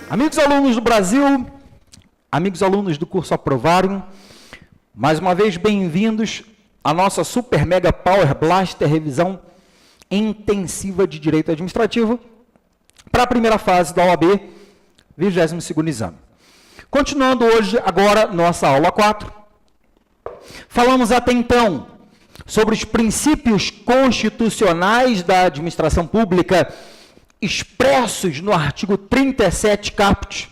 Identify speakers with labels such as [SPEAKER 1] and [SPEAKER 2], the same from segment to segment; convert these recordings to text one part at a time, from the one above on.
[SPEAKER 1] Amigos alunos do Brasil, amigos alunos do curso Aprovarium, mais uma vez bem-vindos à nossa Super Mega Power Blaster revisão intensiva de Direito Administrativo para a primeira fase da OAB, 22º exame. Continuando hoje, agora, nossa aula 4, falamos até então sobre os princípios constitucionais da administração pública expressos no artigo 37 caput,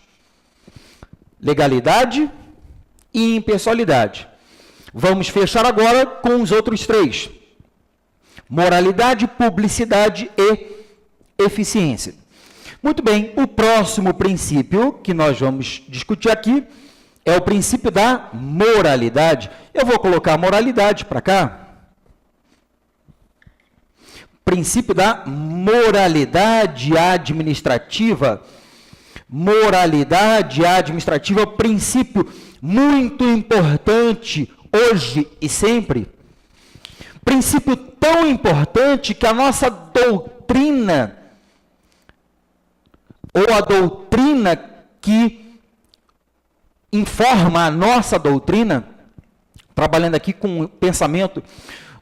[SPEAKER 1] legalidade e impessoalidade. Vamos fechar agora com os outros três: moralidade, publicidade e eficiência. Muito bem, o próximo princípio que nós vamos discutir aqui é o princípio da moralidade. Eu vou colocar a moralidade para cá. Princípio da moralidade administrativa. Moralidade administrativa, princípio muito importante hoje e sempre. Princípio tão importante que a nossa doutrina, ou a doutrina que informa a nossa doutrina, trabalhando aqui com o pensamento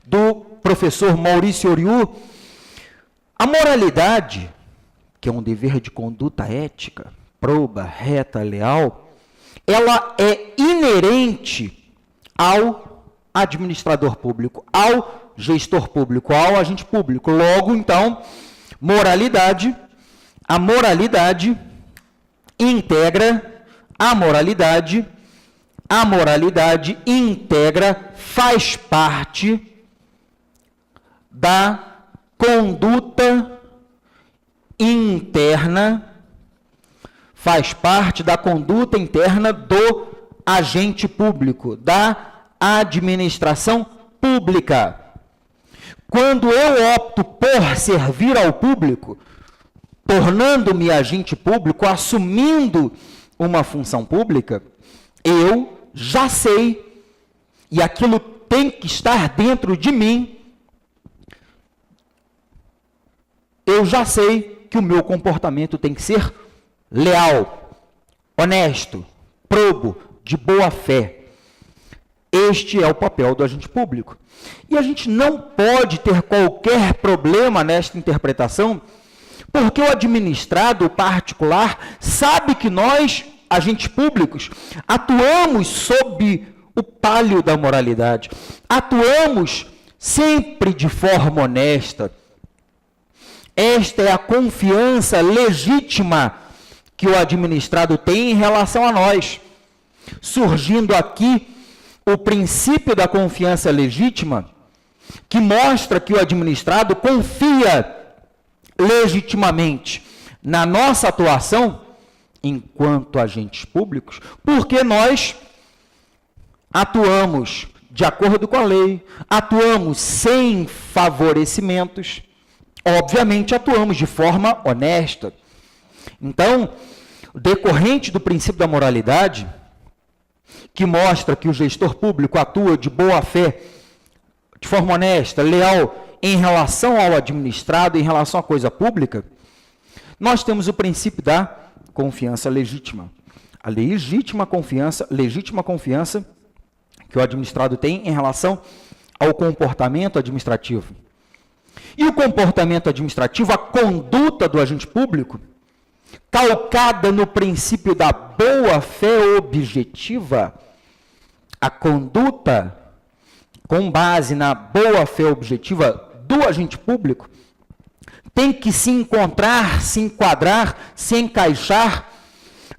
[SPEAKER 1] do professor Maurício Oriú, a moralidade, que é um dever de conduta ética, proba, reta, leal, ela é inerente ao administrador público, ao gestor público, ao agente público. Logo, então, a moralidade integra a moralidade integra, faz parte da conduta interna, do agente público, da administração pública. Quando eu opto por servir ao público, tornando-me agente público, assumindo uma função pública, eu já sei, e aquilo tem que estar dentro de mim, eu já sei que o meu comportamento tem que ser leal, honesto, probo, de boa fé. Este é o papel do agente público. E a gente não pode ter qualquer problema nesta interpretação, porque o administrado, o particular, sabe que nós, agentes públicos, atuamos sob o palio da moralidade, atuamos sempre de forma honesta. Esta é a confiança legítima que o administrado tem em relação a nós. Surgindo aqui o princípio da confiança legítima, que mostra que o administrado confia legitimamente na nossa atuação enquanto agentes públicos, porque nós atuamos de acordo com a lei, atuamos sem favorecimentos, obviamente atuamos de forma honesta. Então, decorrente do princípio da moralidade, que mostra que o gestor público atua de boa fé, de forma honesta, leal, em relação ao administrado, em relação à coisa pública, nós temos o princípio da confiança legítima. A legítima confiança que o administrado tem em relação ao comportamento administrativo. E o comportamento administrativo, a conduta do agente público, calcada no princípio da boa-fé objetiva, a conduta com base na boa-fé objetiva do agente público, tem que se encontrar, se enquadrar, se encaixar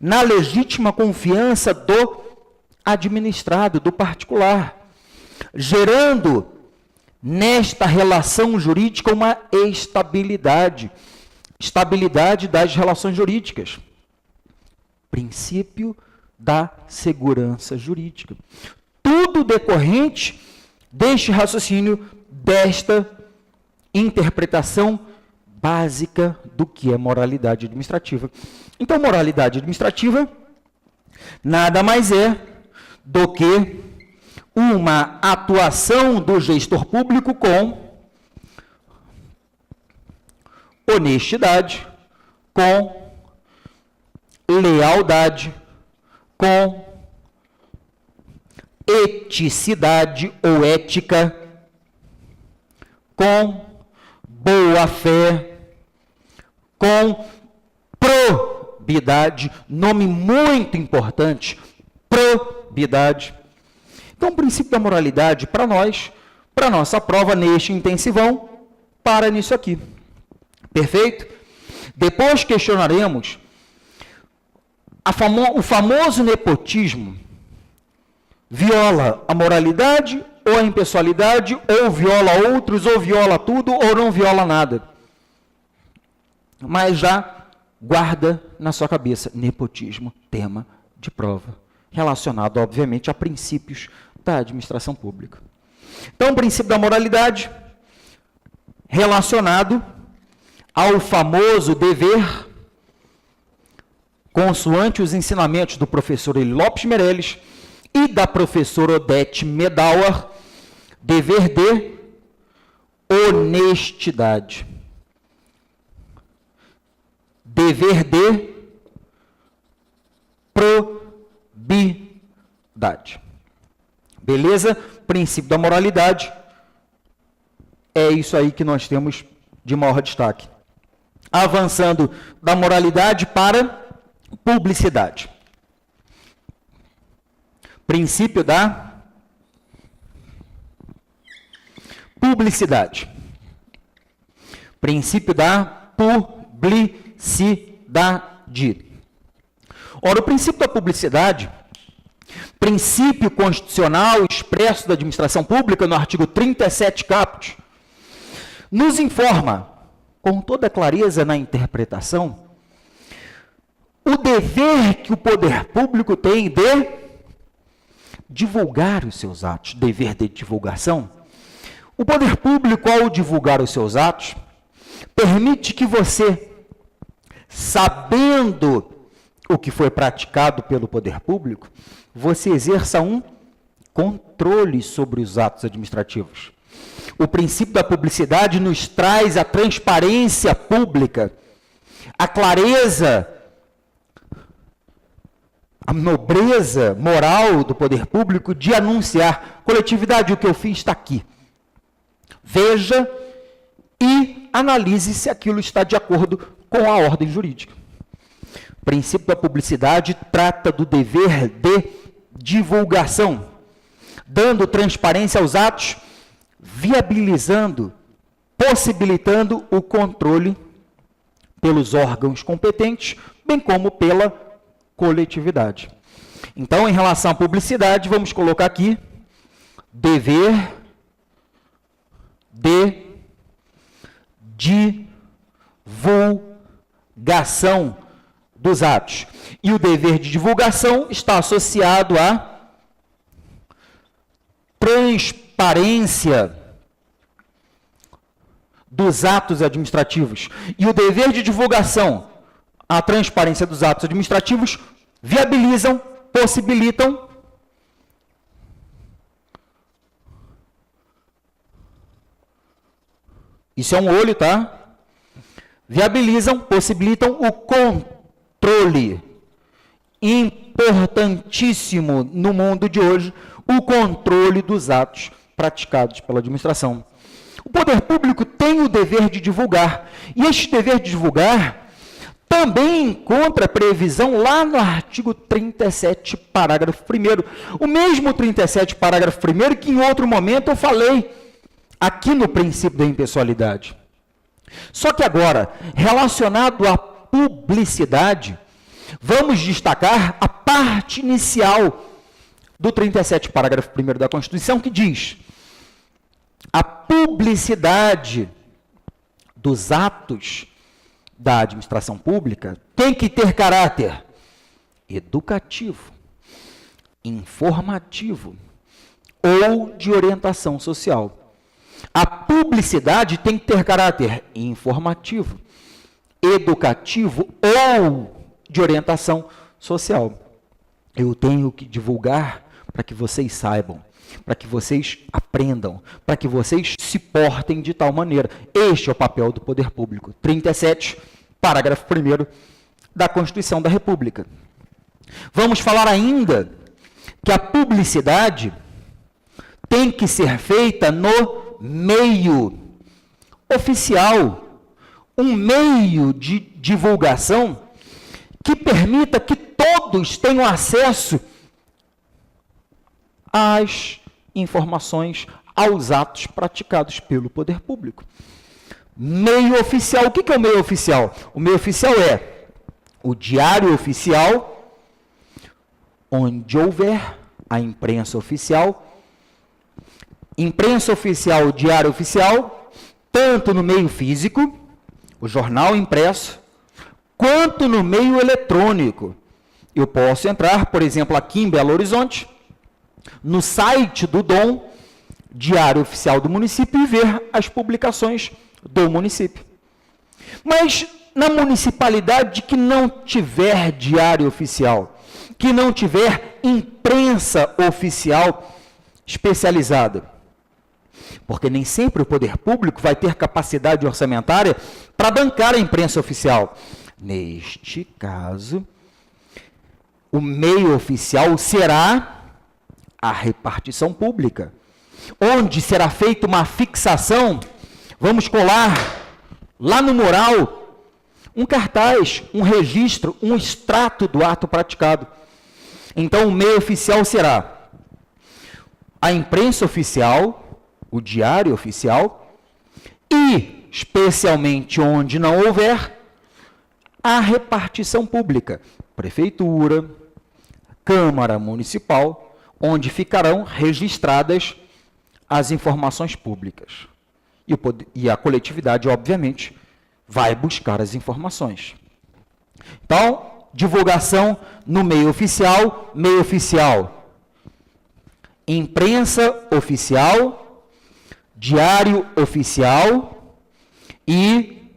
[SPEAKER 1] na legítima confiança do administrado, do particular, gerando nesta relação jurídica uma estabilidade das relações jurídicas. Princípio da segurança jurídica. Tudo decorrente deste raciocínio, desta interpretação básica do que é moralidade administrativa. Então, moralidade administrativa nada mais é do que uma atuação do gestor público com honestidade, com lealdade, com eticidade ou ética, com boa fé, com probidade, nome muito importante, probidade. Então, o princípio da moralidade, para nós, para nossa prova neste intensivão, para nisso aqui. Perfeito? Depois questionaremos o famoso nepotismo. Viola a moralidade ou a impessoalidade, ou viola outros, ou viola tudo, ou não viola nada. Mas já guarda na sua cabeça, nepotismo, tema de prova, relacionado, obviamente, a princípios da administração pública. Então, o princípio da moralidade, relacionado ao famoso dever, consoante os ensinamentos do professor Eli Lopes Meirelles e da professora Odete Medauer, dever de honestidade. Dever de probidade. Beleza? Princípio da moralidade. É isso aí que nós temos de maior destaque. Avançando da moralidade para publicidade. Princípio da publicidade. Princípio da publicidade. Ora, o princípio da publicidade, princípio constitucional expresso da administração pública no artigo 37 caput, nos informa, com toda clareza na interpretação, o dever que o poder público tem de divulgar os seus atos, dever de divulgação. O poder público, ao divulgar os seus atos, permite que você, sabendo o que foi praticado pelo poder público, você exerça um controle sobre os atos administrativos. O princípio da publicidade nos traz a transparência pública, a clareza, a nobreza moral do poder público de anunciar: coletividade, o que eu fiz está aqui. Veja e analise se aquilo está de acordo com a ordem jurídica. O princípio da publicidade trata do dever de divulgação, dando transparência aos atos, viabilizando, possibilitando o controle pelos órgãos competentes, bem como pela coletividade. Então, em relação à publicidade, vamos colocar aqui dever de divulgação dos atos. E o dever de divulgação está associado à transparência dos atos administrativos. E o dever de divulgação, a transparência dos atos administrativos, viabilizam, possibilitam isso é um olho, tá? Viabilizam, possibilitam o controle. Importantíssimo no mundo de hoje, o controle dos atos praticados pela administração. O poder público tem o dever de divulgar, e este dever de divulgar também encontra previsão lá no artigo 37, parágrafo 1º. O mesmo 37, parágrafo 1º, que em outro momento eu falei aqui no princípio da impessoalidade. Só que agora, relacionado à publicidade, vamos destacar a parte inicial do 37, parágrafo 1º da Constituição, que diz: a publicidade dos atos da administração pública tem que ter caráter educativo, informativo ou de orientação social. A publicidade tem que ter caráter informativo, educativo ou de orientação social. Eu tenho que divulgar para que vocês saibam, para que vocês aprendam, para que vocês se portem de tal maneira. Este é o papel do poder público. 37, parágrafo 1º da Constituição da República. Vamos falar ainda que a publicidade tem que ser feita no meio oficial, um meio de divulgação que permita que todos tenham acesso às informações, aos atos praticados pelo poder público. Meio oficial. O que é o meio oficial? O meio oficial é o diário oficial, onde houver a imprensa oficial, diário oficial, tanto no meio físico, o jornal impresso, quanto no meio eletrônico. Eu posso entrar, por exemplo, aqui em Belo Horizonte, no site do DOM, Diário Oficial do Município, e ver as publicações do município. Mas na municipalidade que não tiver diário oficial, que não tiver imprensa oficial especializada, porque nem sempre o poder público vai ter capacidade orçamentária para bancar a imprensa oficial. Neste caso, o meio oficial será a repartição pública, onde será feita uma fixação. Vamos colar lá no mural um cartaz, um registro, um extrato do ato praticado. Então, o meio oficial será a imprensa oficial, o diário oficial, e, especialmente onde não houver, a repartição pública, prefeitura, Câmara Municipal, onde ficarão registradas as informações públicas. E a coletividade, obviamente, vai buscar as informações. Então, divulgação no meio oficial, imprensa oficial, diário oficial e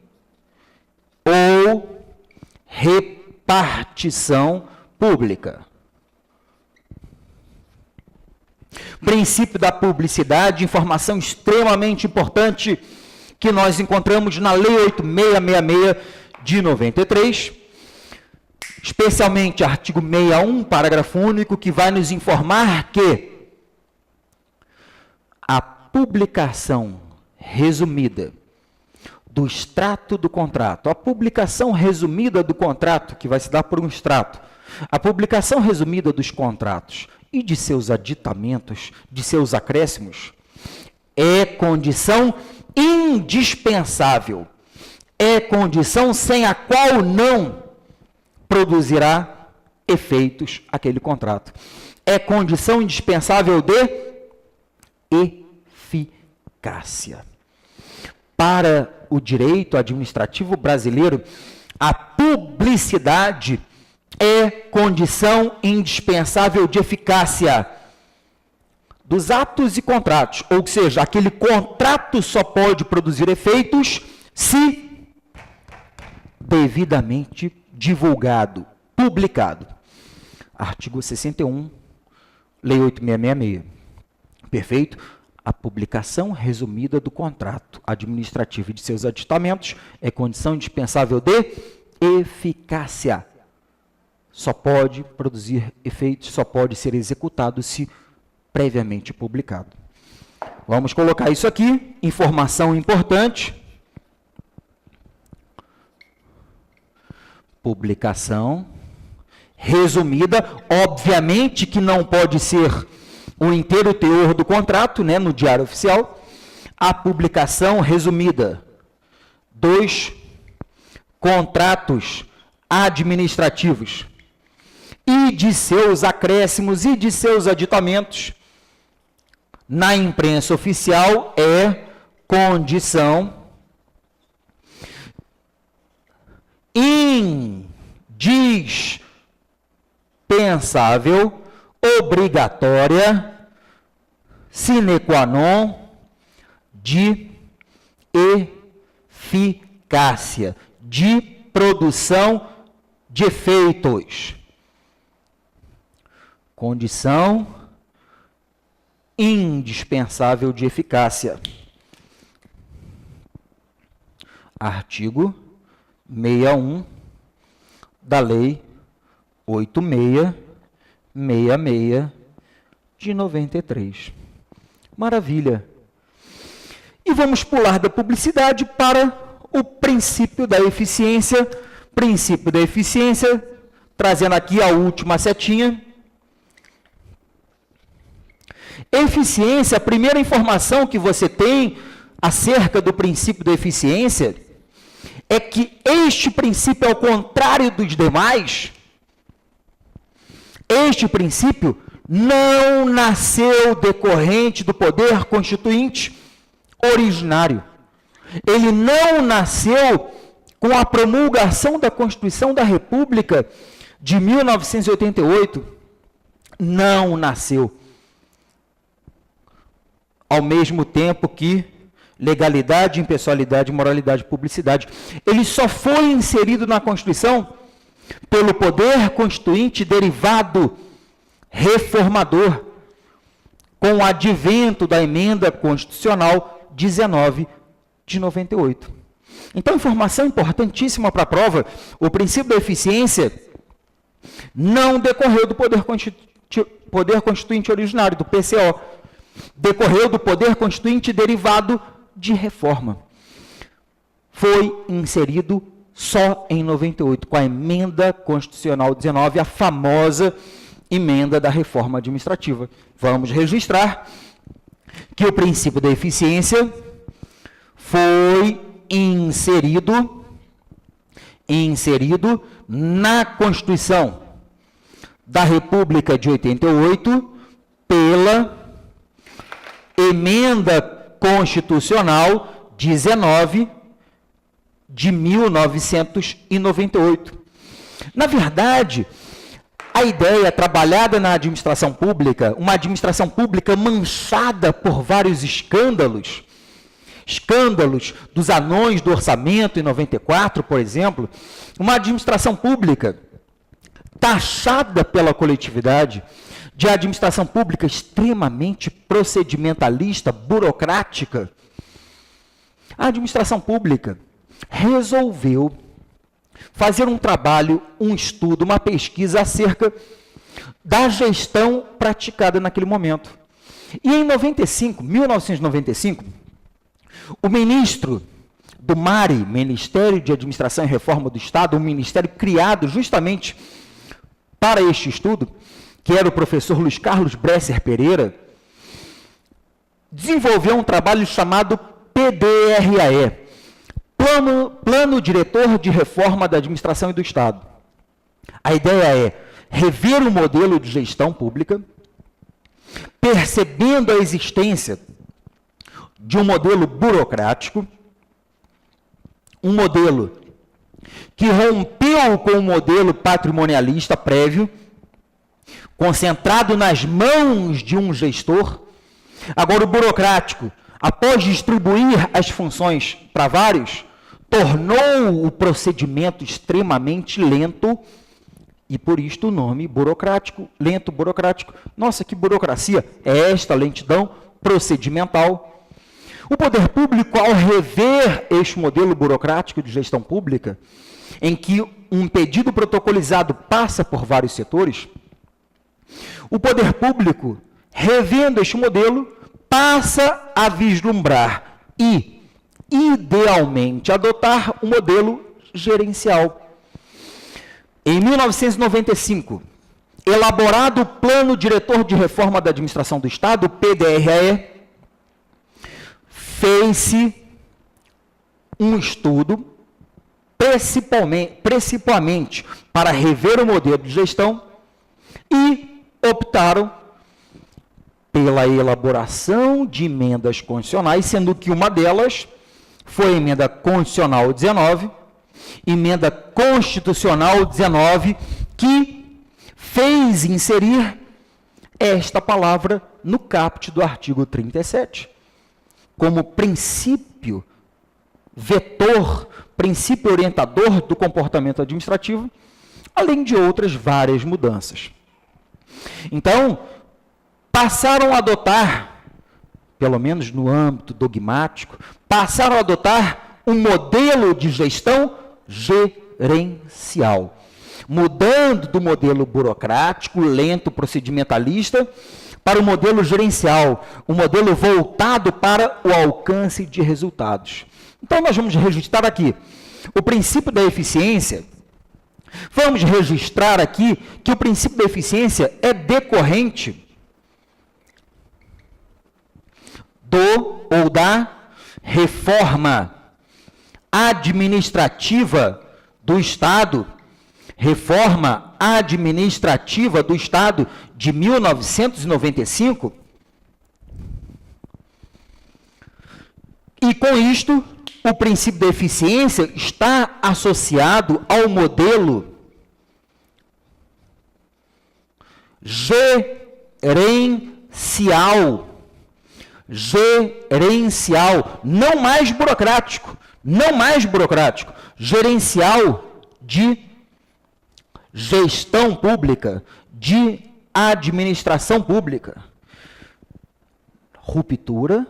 [SPEAKER 1] ou repartição pública. Princípio da publicidade, informação extremamente importante que nós encontramos na Lei 8666 de 93, especialmente artigo 61, parágrafo único, que vai nos informar que a publicação resumida do extrato do contrato, a publicação resumida do contrato, que vai se dar por um extrato, a publicação resumida dos contratos e de seus aditamentos, de seus acréscimos, é condição indispensável, é condição sem a qual não produzirá efeitos aquele contrato. É condição indispensável de eficácia. Para o direito administrativo brasileiro, a publicidade é condição indispensável de eficácia dos atos e contratos, ou seja, aquele contrato só pode produzir efeitos se devidamente divulgado, publicado. Artigo 61, Lei 8666. Perfeito? A publicação resumida do contrato administrativo e de seus aditamentos é condição indispensável de eficácia. Só pode produzir efeitos, só pode ser executado se previamente publicado. Vamos colocar isso aqui, informação importante. Publicação resumida, obviamente que não pode ser o inteiro teor do contrato, né, no Diário Oficial. A publicação resumida dos contratos administrativos e de seus acréscimos e de seus aditamentos na imprensa oficial é condição indispensável, obrigatória, sine qua non, de eficácia, de produção de efeitos. Condição indispensável de eficácia. Artigo 61 da Lei 8666 de 93. Maravilha. E vamos pular da publicidade para o princípio da eficiência. Princípio da eficiência, trazendo aqui a última setinha. Eficiência, a primeira informação que você tem acerca do princípio da eficiência é que este princípio, ao contrário dos demais, este princípio não nasceu decorrente do poder constituinte originário. Ele não nasceu com a promulgação da Constituição da República de 1988. Não nasceu. Ao mesmo tempo que legalidade, impessoalidade, moralidade e publicidade. Ele só foi inserido na Constituição pelo poder constituinte derivado reformador, com o advento da emenda constitucional 19 de 98. Então, informação importantíssima para a prova: o princípio da eficiência não decorreu do poder constituinte originário, do PCO, decorreu do poder constituinte derivado de reforma. Foi inserido só em 98, com a emenda constitucional 19, a famosa emenda da reforma administrativa. Vamos registrar que o princípio da eficiência foi inserido na Constituição da República de 88 pela emenda constitucional 19 de 1998. Na verdade, a ideia trabalhada na administração pública, uma administração pública manchada por vários escândalos dos anões do orçamento em 94, por exemplo, uma administração pública taxada pela coletividade de administração pública extremamente procedimentalista, burocrática. A administração pública resolveu fazer um trabalho, um estudo, uma pesquisa acerca da gestão praticada naquele momento. E em 1995, o ministro do MARE, Ministério de Administração e Reforma do Estado, um ministério criado justamente para este estudo, que era o professor Luiz Carlos Bresser Pereira, desenvolveu um trabalho chamado PDRAE, Plano Diretor de Reforma da Administração e do Estado. A ideia é rever o modelo de gestão pública, percebendo a existência de um modelo burocrático, um modelo que rompeu com o modelo patrimonialista prévio, concentrado nas mãos de um gestor. Agora, o burocrático, após distribuir as funções para vários, tornou o procedimento extremamente lento, e por isto o nome burocrático, lento, burocrático. Nossa, que burocracia! É esta lentidão procedimental. O poder público, ao rever este modelo burocrático de gestão pública, em que um pedido protocolizado passa por vários setores, o poder público, revendo este modelo, passa a vislumbrar e, idealmente, adotar um modelo gerencial. Em 1995, elaborado o Plano Diretor de Reforma da Administração do Estado, o PDRAE, fez-se um estudo, principalmente para rever o modelo de gestão, e optaram pela elaboração de emendas constitucionais, sendo que uma delas foi a emenda constitucional 19, emenda constitucional 19, que fez inserir esta palavra no caput do artigo 37, como princípio vetor, princípio orientador do comportamento administrativo, além de outras várias mudanças. Então, passaram a adotar, pelo menos no âmbito dogmático, passaram a adotar um modelo de gestão gerencial. mudando do modelo burocrático, lento, procedimentalista, para o modelo gerencial, um modelo voltado para o alcance de resultados. Então, nós vamos registrar aqui o princípio da eficiência. Vamos registrar aqui que o princípio da eficiência é decorrente da reforma administrativa do Estado, de 1995, e com isto, o princípio da eficiência está associado ao modelo gerencial, não mais burocrático, gerencial de gestão pública, de administração pública. Ruptura,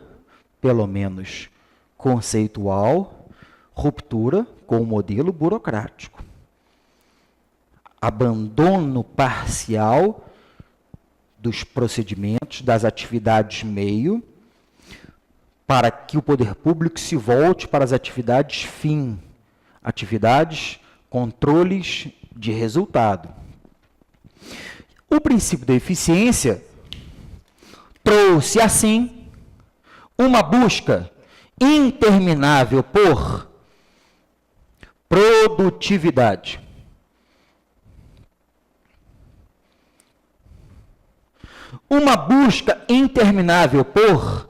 [SPEAKER 1] pelo menos conceitual, ruptura com o modelo burocrático. Abandono parcial dos procedimentos, das atividades meio, para que o poder público se volte para as atividades fim, atividades, controles de resultado. O princípio da eficiência trouxe, assim, uma busca interminável por produtividade. Uma busca interminável por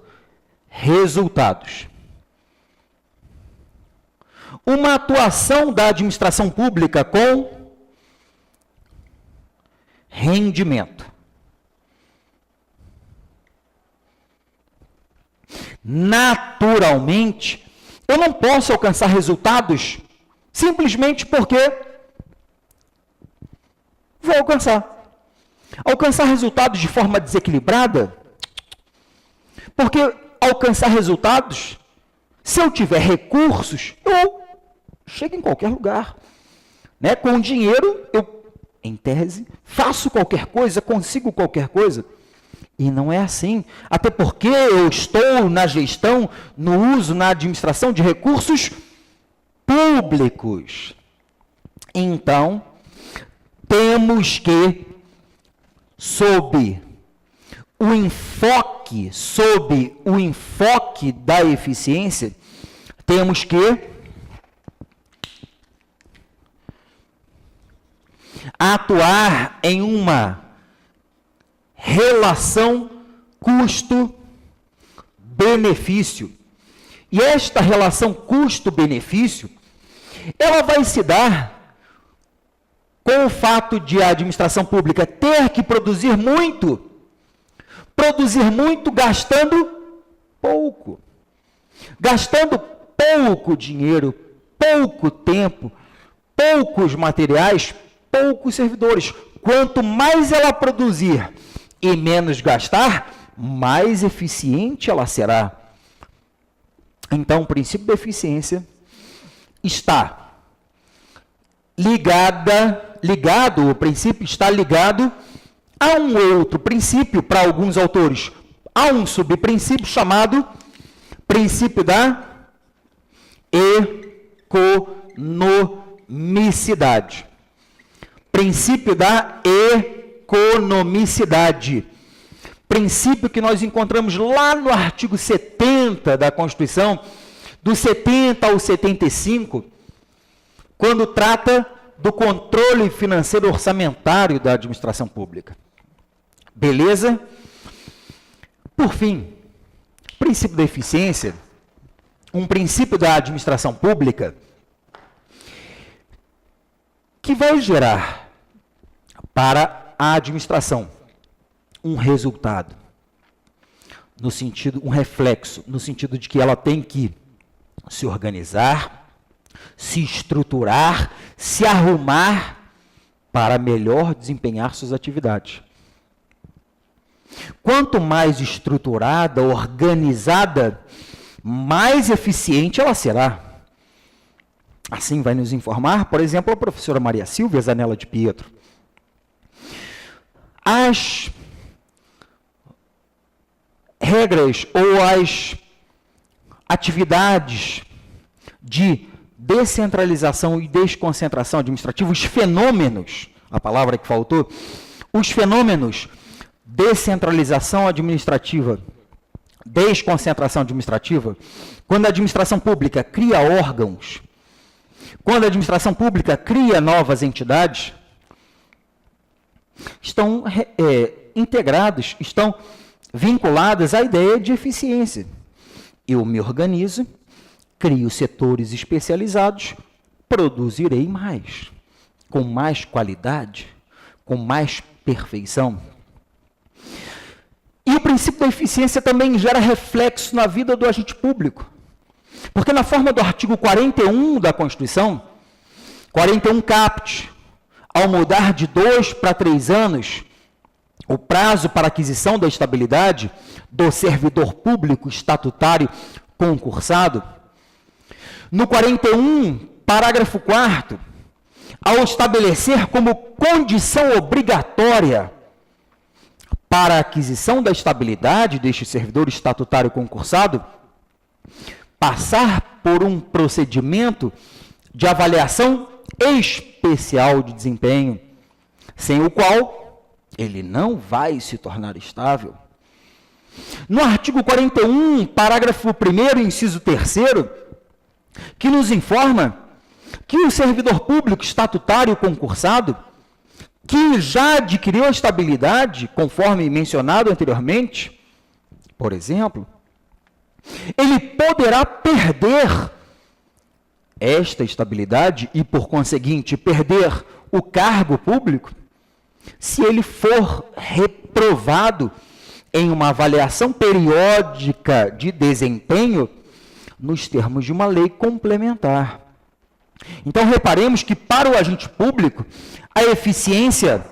[SPEAKER 1] resultados. Uma atuação da administração pública com rendimento. Naturalmente, eu não posso alcançar resultados simplesmente porque vou alcançar. Alcançar resultados de forma desequilibrada, porque alcançar resultados, se eu tiver recursos, eu chego em qualquer lugar. Né? Com dinheiro, eu, em tese, faço qualquer coisa, consigo qualquer coisa. E não é assim. Até porque eu estou na gestão, no uso, na administração de recursos públicos. Então, temos que, sob o enfoque da eficiência, temos que atuar em uma relação custo-benefício. E esta relação custo-benefício, ela vai se dar com o fato de a administração pública ter que produzir muito gastando pouco dinheiro, pouco tempo, poucos materiais, poucos servidores. Quanto mais ela produzir e menos gastar, mais eficiente ela será. Então, o princípio da eficiência está ligado, o princípio está ligado a um outro princípio, para alguns autores, a um subprincípio chamado princípio da economicidade. Princípio da economicidade. Princípio que nós encontramos lá no artigo 70 da Constituição, do 70 ao 75, quando trata do controle financeiro orçamentário da administração pública. Beleza? Por fim, princípio da eficiência, um princípio da administração pública que vai gerar para a administração um resultado, no sentido, um reflexo, no sentido de que ela tem que se organizar, se estruturar, se arrumar para melhor desempenhar suas atividades. Quanto mais estruturada, organizada, mais eficiente ela será. Assim vai nos informar, por exemplo, a professora Maria Silvia Zanella de Pietro. As regras ou as atividades de descentralização e desconcentração administrativa, os fenômenos, a palavra que faltou, os fenômenos descentralização administrativa, desconcentração administrativa, quando a administração pública cria órgãos, quando a administração pública cria novas entidades, estão integrados, estão vinculadas à ideia de eficiência. Eu me organizo, crio setores especializados, produzirei mais, com mais qualidade, com mais perfeição. E o princípio da eficiência também gera reflexo na vida do agente público. Porque na forma do artigo 41 da Constituição, 41 caput, ao mudar de 2 para 3 anos, o prazo para aquisição da estabilidade do servidor público estatutário concursado, no 41, parágrafo 4º, ao estabelecer como condição obrigatória para a aquisição da estabilidade deste servidor estatutário concursado, passar por um procedimento de avaliação especial de desempenho, sem o qual ele não vai se tornar estável. No artigo 41, parágrafo 1º, inciso 3º, que nos informa que o servidor público estatutário concursado, que já adquiriu a estabilidade, conforme mencionado anteriormente, por exemplo, ele poderá perder esta estabilidade e, por conseguinte, perder o cargo público, se ele for reprovado em uma avaliação periódica de desempenho nos termos de uma lei complementar. Então, reparemos que, para o agente público, a eficiência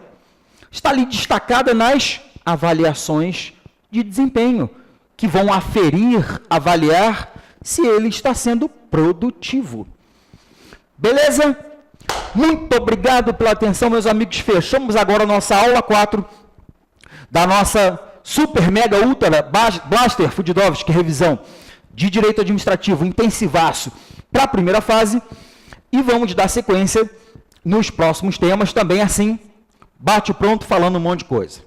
[SPEAKER 1] está ali destacada nas avaliações de desempenho, que vão aferir, avaliar se ele está sendo produtivo. Beleza? Muito obrigado pela atenção, meus amigos. Fechamos agora a nossa aula 4 da nossa Super Mega Ultra Blaster Fudidovski, revisão de Direito Administrativo intensivaço para a primeira fase, e vamos dar sequência nos próximos temas também, assim, bate pronto, falando um monte de coisa.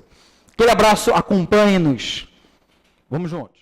[SPEAKER 1] Aquele abraço, acompanhe-nos. Vamos juntos.